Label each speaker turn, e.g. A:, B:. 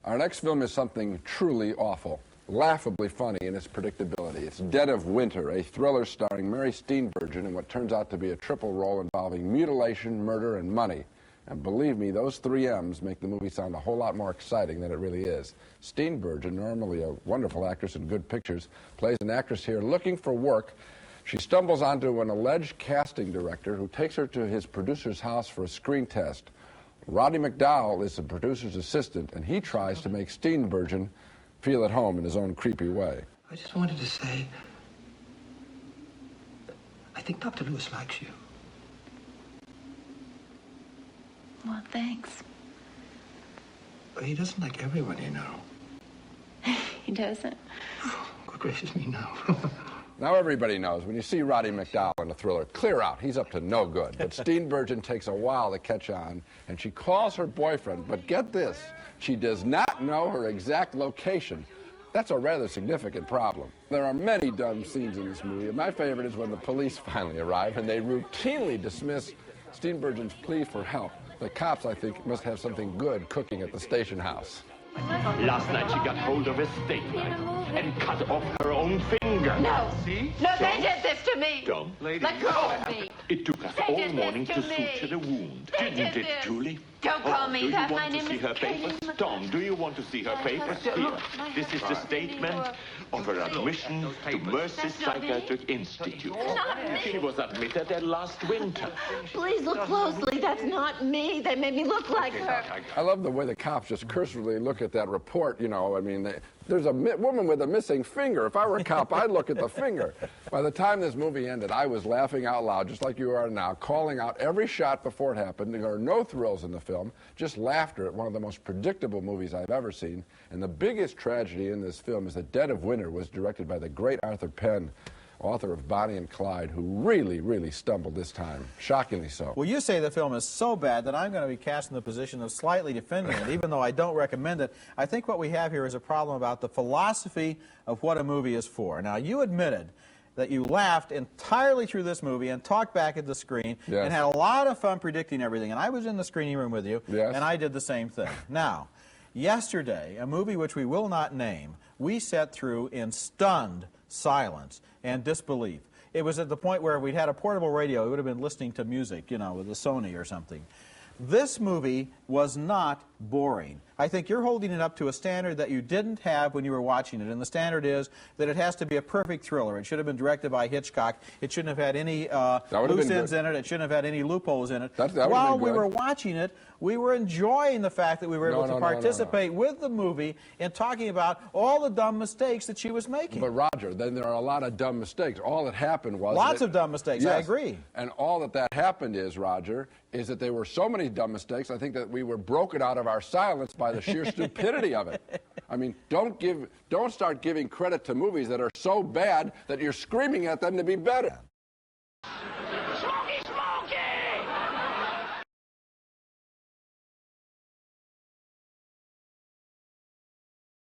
A: Our next film is something truly awful, laughably funny in its predictability. It's Dead of Winter, a thriller starring Mary Steenburgen in what turns out to be a triple role involving mutilation, murder, and money. And believe me, those three M's make the movie sound a whole lot more exciting than it really is. Steenburgen, normally a wonderful actress in good pictures, plays an actress here looking for work. She stumbles onto an alleged casting director who takes her to his producer's house for a screen test. Roddy McDowell is the producer's assistant, and he tries to make Steenburgen feel at home in his own creepy way.
B: I just wanted to say, I think Dr. Lewis likes you.
C: Well, thanks.
B: But he doesn't like everyone, you know.
C: He doesn't.
B: Good gracious me, no.
A: Now everybody knows, when you see Roddy McDowell in a thriller, clear out, he's up to no good. But Steenburgen takes a while to catch on, and she calls her boyfriend, but get this, she does not know her exact location. That's a rather significant problem. There are many dumb scenes in this movie, and my favorite is when the police finally arrive, and they routinely dismiss Steenburgen's plea for help. The cops, I think, must have something good cooking at the station house.
D: Last night she got hold of a steak knife and cut off her own finger.
C: No.
D: See?
C: No,
D: Don't.
C: they did this to me.
D: Don't.
C: Let go of me.
D: It took us
C: They
D: all
C: did this
D: morning
C: to
D: to
C: me.
D: suture the wound.
C: They
D: Didn't
C: did
D: it,
C: this.
D: Julie?
C: Don't call me that.
D: Do you
C: My
D: want
C: name
D: to see
C: is
D: her papers?
C: Katie.
D: Tom, do you want to see her papers? Here. This is the statement of her admission to Mercy Psychiatric Institute.
C: Not me.
D: She was admitted there last winter.
C: Please look closely. That's not me. They made me look like her.
A: I love the way the cops just cursorily look at that report, you know. I mean, there's a woman with a missing finger. If I were a cop, I'd look at the finger. By the time this movie ended, I was laughing out loud, just like you are now, calling out every shot before it happened. There are no thrills in the film, just laughter at one of the most predictable movies I've ever seen. And the biggest tragedy in this film is that Dead of Winter was directed by the great Arthur Penn, author of Bonnie and Clyde, who really, really stumbled this time. Shockingly so.
E: Well, you say the film is so bad that I'm going to be cast in the position of slightly defending it, even though I don't recommend it. I think what we have here is a problem about the philosophy of what a movie is for. Now, you admitted that you laughed entirely through this movie and talked back at the screen and had a lot of fun predicting everything. And I was in the screening room with you, and I did the same thing. Now, yesterday, a movie which we will not name, we sat through in stunned silence and disbelief. It was at the point where we'd had a portable radio. We would have been listening to music, you know, with a Sony or something. This movie was not boring. I think you're holding it up to a standard that you didn't have when you were watching it, and the standard is that it has to be a perfect thriller. It should have been directed by Hitchcock. It shouldn't have had any loose ends in it. It shouldn't have had any loopholes in it. While we were watching it, we were enjoying the fact that we were able to participate with the movie in talking about all the dumb mistakes that she was making.
A: But Roger, then there are a lot of dumb mistakes. All that happened was...
E: Lots of dumb mistakes,
A: yes,
E: I agree.
A: And all that happened is, Roger, is that there were so many dumb mistakes, I think that we were broken out of our silence by the sheer stupidity of it. I mean, don't start giving credit to movies that are so bad that you're screaming at them to be better.